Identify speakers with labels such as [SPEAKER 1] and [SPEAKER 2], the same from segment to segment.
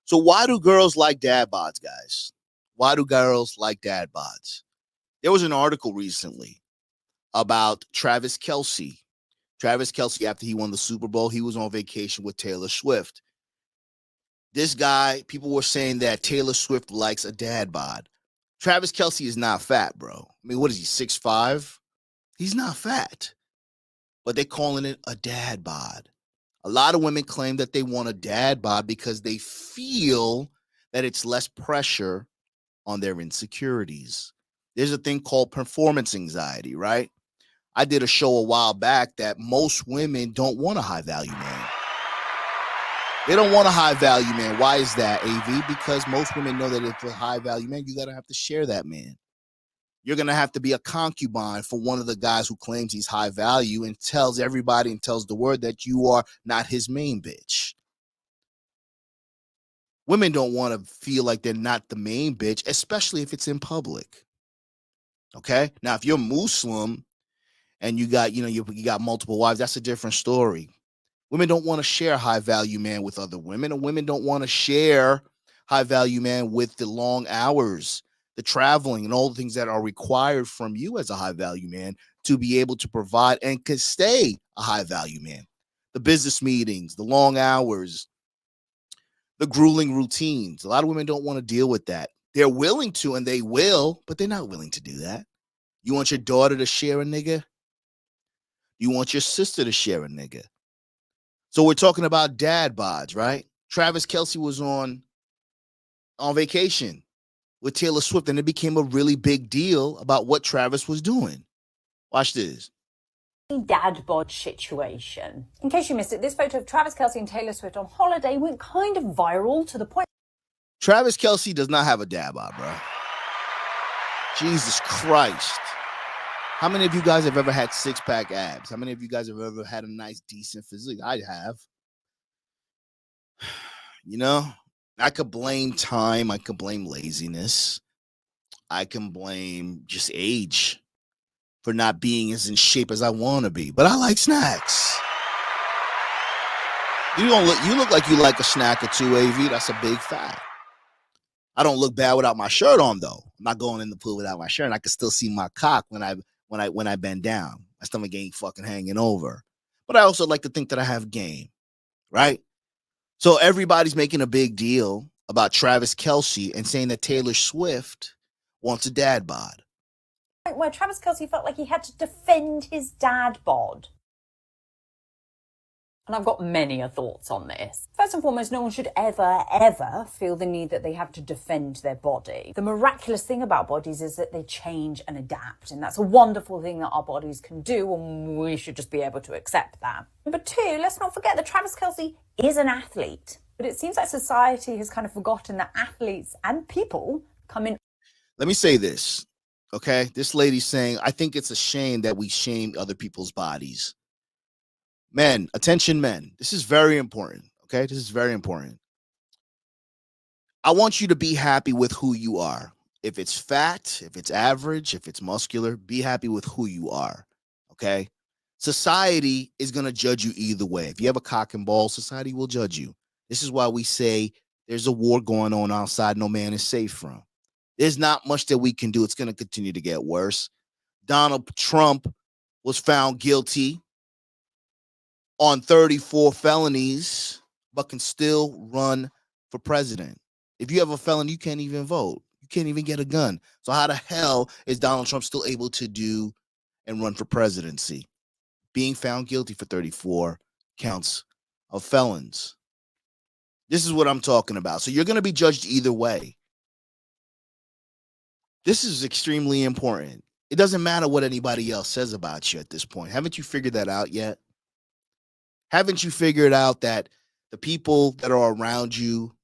[SPEAKER 1] So why do girls like dad bods, guys? Why do girls like dad bods? There was an article recently about Travis Kelce. Travis Kelce, after he won the Super Bowl, he was on vacation with Taylor Swift. This guy, people were saying that Taylor Swift likes a dad bod. Travis Kelce is not fat, bro. I mean, what is he, 6'5"? He's not fat. But they're calling it a dad bod. A lot of women claim that they want a dad bod because they feel that it's less pressure on their insecurities. There's a thing called performance anxiety, right? I did a show a while back that most women don't want a high value man. They don't want a high value man. Why is that, AV? Because most women know that if a high value man, you got to have to share that man. You're going to have to be a concubine for one of the guys who claims he's high value and tells everybody and tells the world that you are not his main bitch. Women don't want to feel like they're not the main bitch, especially if it's in public. Okay? Now, if you're Muslim and you got, you got multiple wives, that's a different story. Women don't want to share high value man with other women, and women don't want to share high value man with the long hours, the traveling, and all the things that are required from you as a high value man to be able to provide and can stay a high value man. The business meetings, the long hours, the grueling routines. A lot of women don't want to deal with that. They're willing to, and they will, but they're not willing to do that. You want your daughter to share a nigga? You want your sister to share a nigga? So we're talking about dad bods, right? Travis Kelce was on vacation with Taylor Swift, and it became a really big deal about what Travis was doing. Watch this.
[SPEAKER 2] Dad bod situation. In case you missed it, this photo of Travis Kelce and Taylor Swift on holiday went kind of viral to the point.
[SPEAKER 1] Travis Kelce does not have a dad bod, bro. Jesus Christ. How many of you guys have ever had six-pack abs? How many of you guys have ever had a nice, decent physique? I have. You know, I could blame time. I could blame laziness. I can blame just age for not being as in shape as I want to be. But I like snacks. You look like you like a snack or two, AV. That's a big fact. I don't look bad without my shirt on, though. I'm not going in the pool without my shirt. And I can still see my cock when I bend down. My stomach ain't fucking hanging over. But I also like to think that I have game, right? So everybody's making a big deal about Travis Kelce and saying that Taylor Swift wants a dad bod.
[SPEAKER 2] Where Travis Kelce felt like he had to defend his dad bod. And I've got many thoughts on this. First and foremost, no one should ever feel the need that they have to defend their body. The miraculous thing about bodies is that they change and adapt. And that's a wonderful thing that our bodies can do, and we should just be able to accept that. Number two, let's not forget that Travis Kelce is an athlete. But it seems like society has kind of forgotten that athletes and people come in.
[SPEAKER 1] Let me say this, okay? This lady's saying, I think it's a shame that we shame other people's bodies. Men, attention men. This is very important, okay? This is very important. I want you to be happy with who you are. If it's fat, if it's average, if it's muscular, be happy with who you are, okay? Society is going to judge you either way. If you have a cock and ball, society will judge you. This is why we say there's a war going on outside no man is safe from. There's not much that we can do. It's going to continue to get worse. Donald Trump was found guilty on 34 felonies, but can still run for president. If you have a felony, you can't even vote. You can't even get a gun. So how the hell is Donald Trump still able to do and run for presidency? Being found guilty for 34 counts of felons. This is what I'm talking about. So you're going to be judged either way. This is extremely important. It doesn't matter what anybody else says about you at this point. Haven't you figured that out yet? Haven't you figured out that the people that are around you,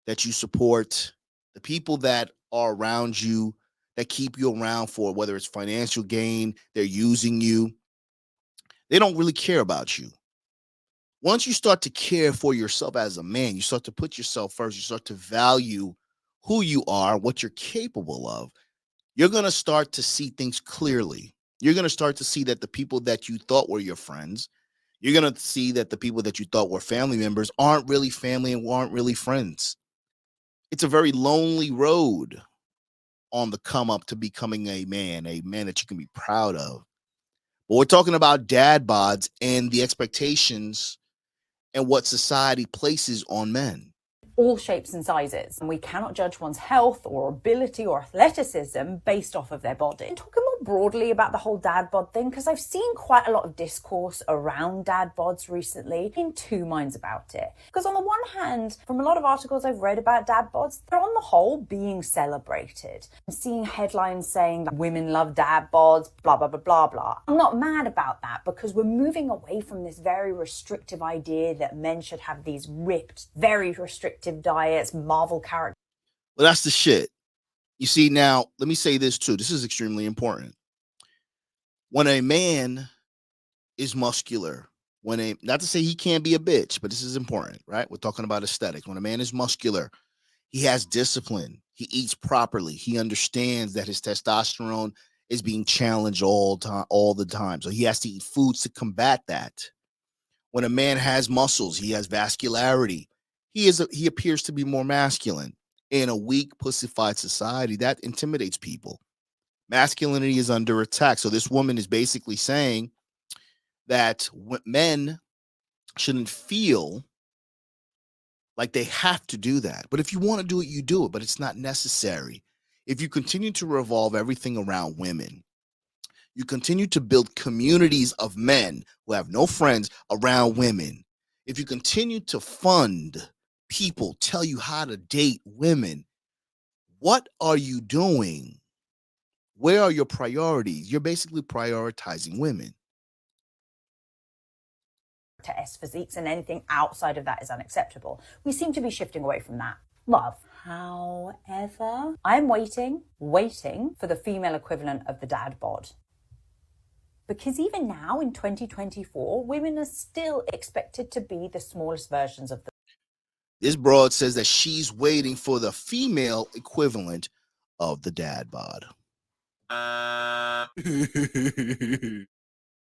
[SPEAKER 1] that you support, the people that are around you, that keep you around for whether it's financial gain, they're using you, they don't really care about you. Once you start to care for yourself as a man, you start to put yourself first, you start to value who you are, what you're capable of, you're going to start to see things clearly. You're going to start to see that the people that you thought were your friends, you're going to see that the people that you thought were family members aren't really family and aren't really friends. It's a very lonely road on the come up to becoming a man that you can be proud of. But we're talking about dad bods and the expectations and what society places on men.
[SPEAKER 2] All shapes and sizes, and we cannot judge one's health or ability or athleticism based off of their body. And talking more broadly about the whole dad bod thing, because I've seen quite a lot of discourse around dad bods recently, I'm in two minds about it. Because on the one hand, from a lot of articles I've read about dad bods, they're on the whole being celebrated. I'm seeing headlines saying that women love dad bods, blah, blah, blah, blah, blah. I'm not mad about that because we're moving away from this very restrictive idea that men should have these ripped, very restrictive diets, Marvel characters.
[SPEAKER 1] Well, that's the shit. You see, now, let me say this too. This is extremely important. When a man is muscular, not to say he can't be a bitch, but this is important, right? We're talking about aesthetics. When a man is muscular, he has discipline. He eats properly. He understands that his testosterone is being challenged all the time. So he has to eat foods to combat that. When a man has muscles, he has vascularity. He appears to be more masculine. In a weak, pussified society, that intimidates people. Masculinity is under attack. So this woman is basically saying that men shouldn't feel like they have to do that. But if you want to do it, you do it, but it's not necessary. If you continue to revolve everything around women, you continue to build communities of men who have no friends around women. If you continue to fund people tell you how to date women, what are you doing? Where are your priorities? You're basically prioritizing women.
[SPEAKER 2] To S physiques, and anything outside of that is unacceptable. We seem to be shifting away from that. Love. However, I'm waiting for the female equivalent of the dad bod. Because even now in 2024, women are still expected to be the smallest versions of them.
[SPEAKER 1] This broad says that she's waiting for the female equivalent of the dad bod.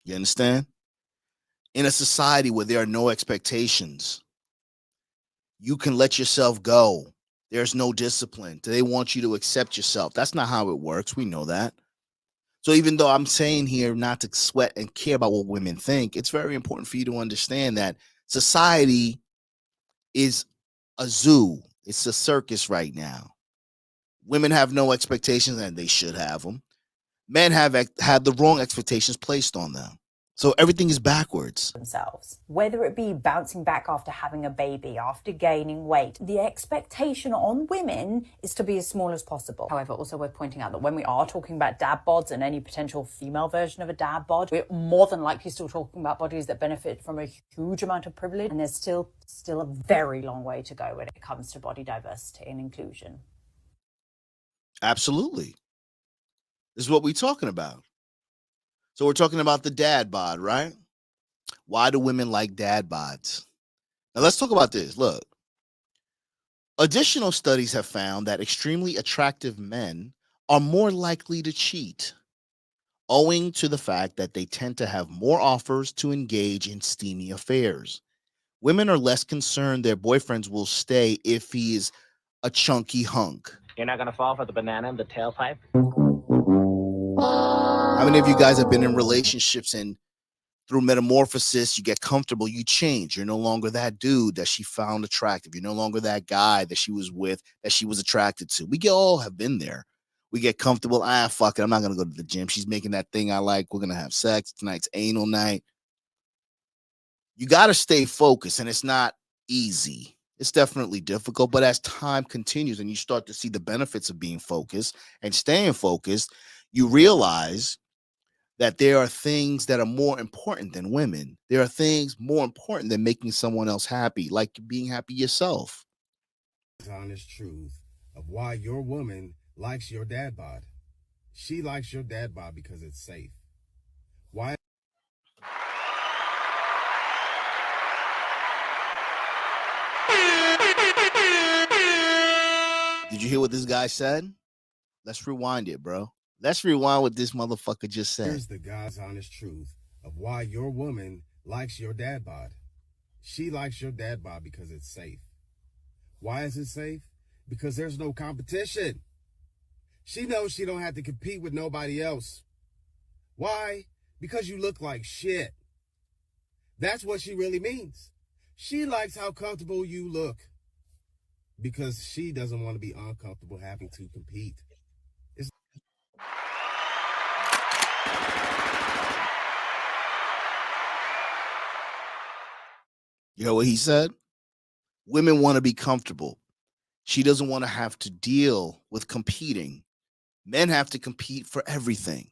[SPEAKER 1] You understand? In a society where there are no expectations, you can let yourself go. There's no discipline. They want you to accept yourself. That's not how it works. We know that. So even though I'm saying here not to sweat and care about what women think, it's very important for you to understand that society is a zoo. It's a circus right now. Women have no expectations, and they should have them. Men have had the wrong expectations placed on them. So everything is backwards.
[SPEAKER 2] Themselves. Whether it be bouncing back after having a baby, after gaining weight, the expectation on women is to be as small as possible. However, also we're pointing out that when we are talking about dad bods and any potential female version of a dad bod, we're more than likely still talking about bodies that benefit from a huge amount of privilege, and there's still a very long way to go when it comes to body diversity and inclusion.
[SPEAKER 1] Absolutely. This is what we're talking about. So we're talking about the dad bod, right? Why do women like dad bods? Now let's talk about this. Look, additional studies have found that extremely attractive men are more likely to cheat, owing to the fact that they tend to have more offers to engage in steamy affairs. Women are less concerned their boyfriends will stay if he is a chunky hunk.
[SPEAKER 3] You're not going to fall for the banana in the tailpipe?
[SPEAKER 1] How many of you guys have been in relationships and through metamorphosis, you get comfortable, you change. You're no longer that dude that she found attractive. You're no longer that guy that she was with, that she was attracted to. We all have been there. We get comfortable. Fuck it. I'm not going to go to the gym. She's making that thing I like. We're going to have sex. Tonight's anal night. You got to stay focused, and it's not easy. It's definitely difficult, but as time continues and you start to see the benefits of being focused and staying focused, you realize that there are things that are more important than women. There are things more important than making someone else happy, like being happy yourself.
[SPEAKER 4] Honest truth of why your woman likes your dad bod. She likes your dad bod because it's safe. Why?
[SPEAKER 1] Did you hear what this guy said? Let's rewind it, bro. Let's rewind what this motherfucker just said.
[SPEAKER 4] Here's the God's honest truth of why your woman likes your dad bod. She likes your dad bod because it's safe. Why is it safe? because there's no competition. She knows she don't have to compete with nobody else. Why? Because you look like shit. That's what she really means. She likes how comfortable you look because she doesn't want to be uncomfortable having to compete.
[SPEAKER 1] You know what he said? Women want to be comfortable. She doesn't want to have to deal with competing. Men have to compete for everything.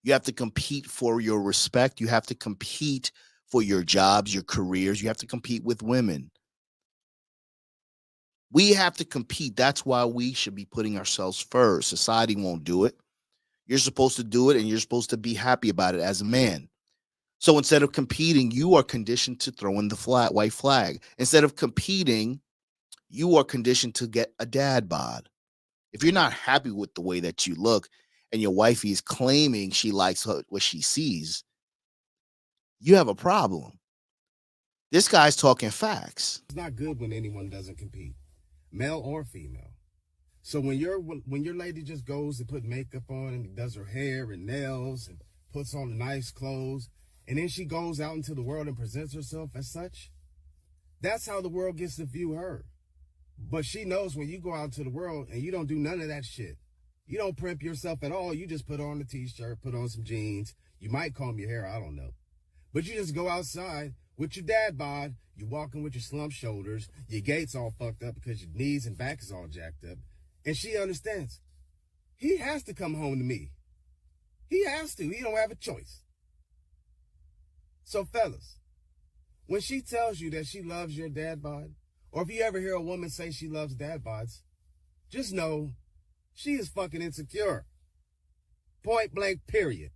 [SPEAKER 1] You have to compete for your respect. You have to compete for your jobs, your careers. You have to compete with women. We have to compete. That's why we should be putting ourselves first. Society won't do it. You're supposed to do it, and you're supposed to be happy about it as a man. So instead of competing, you are conditioned to throw in the white flag. Instead of competing, you are conditioned to get a dad bod. If you're not happy with the way that you look and your wifey is claiming she likes what she sees, you have a problem. This guy's talking facts.
[SPEAKER 4] It's not good when anyone doesn't compete, male or female. So when your lady just goes and put makeup on and does her hair and nails and puts on nice clothes, and then she goes out into the world and presents herself as such, that's how the world gets to view her. But she knows when you go out into the world and you don't do none of that shit. You don't primp yourself at all. You just put on a t-shirt, put on some jeans. You might comb your hair, I don't know. But you just go outside with your dad bod. You're walking with your slump shoulders. Your gait's all fucked up because your knees and back is all jacked up. And she understands. He has to come home to me. He has to. He don't have a choice. So fellas, when she tells you that she loves your dad bod, or if you ever hear a woman say she loves dad bods, just know she is fucking insecure. Point blank, period.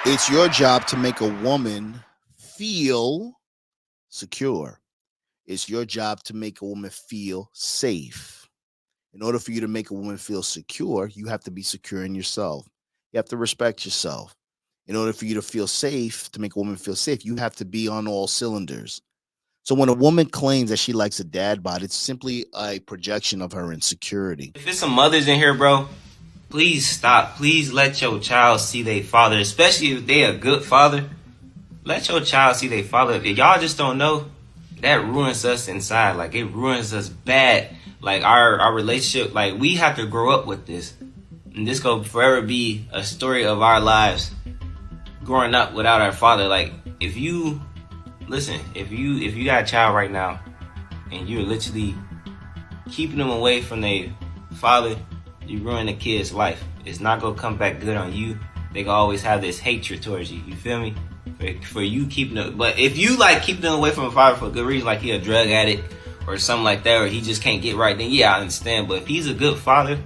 [SPEAKER 1] It's your job to make a woman feel secure. It's your job to make a woman feel safe. In order for you to make a woman feel secure, you have to be secure in yourself. You have to respect yourself. In order for you to feel safe, to make a woman feel safe, you have to be on all cylinders. So when a woman claims that she likes a dad bod, it's simply a projection of her insecurity.
[SPEAKER 5] If it's some mothers in here, bro, please stop. Please let your child see their father, especially if they a good father. Let your child see their father. If y'all just don't know, that ruins us inside. Like, it ruins us bad. Like, our relationship, like, we have to grow up with this. And this gonna forever be a story of our lives growing up without our father. Like, if you got a child right now and you're literally keeping them away from their father, you ruin the kid's life. It's not gonna come back good on you. They gonna always have this hatred towards you. You feel me? For you keeping them, but if you like keep them away from a father for a good reason, like he a drug addict or something like that, or he just can't get right, then yeah, I understand. But if he's a good father,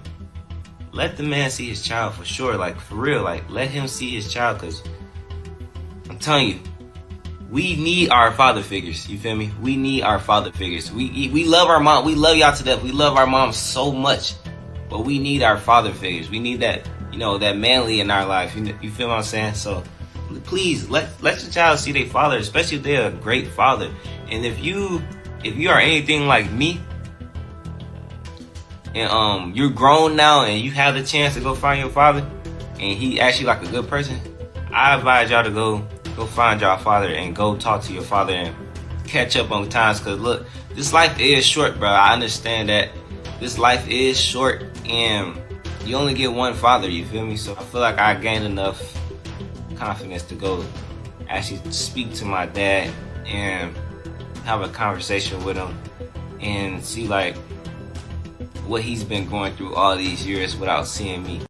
[SPEAKER 5] let the man see his child for sure. Like, for real, like, let him see his child, because I'm telling you, we need our father figures. You feel me? We need our father figures. We love our mom. We love y'all to death. We love our mom so much, but we need our father figures. We need that, that manly in our life. You feel what I'm saying? So please let your child see their father, especially if they're a great father. And if you are anything like me, and you're grown now and you have the chance to go find your father, and he actually like a good person, I advise y'all to go find y'all father and go talk to your father and catch up on times. Cause look, this life is short, bro. I understand that this life is short and you only get one father. You feel me? So I feel like I gained enough confidence to go actually speak to my dad and have a conversation with him and see like what he's been going through all these years without seeing me.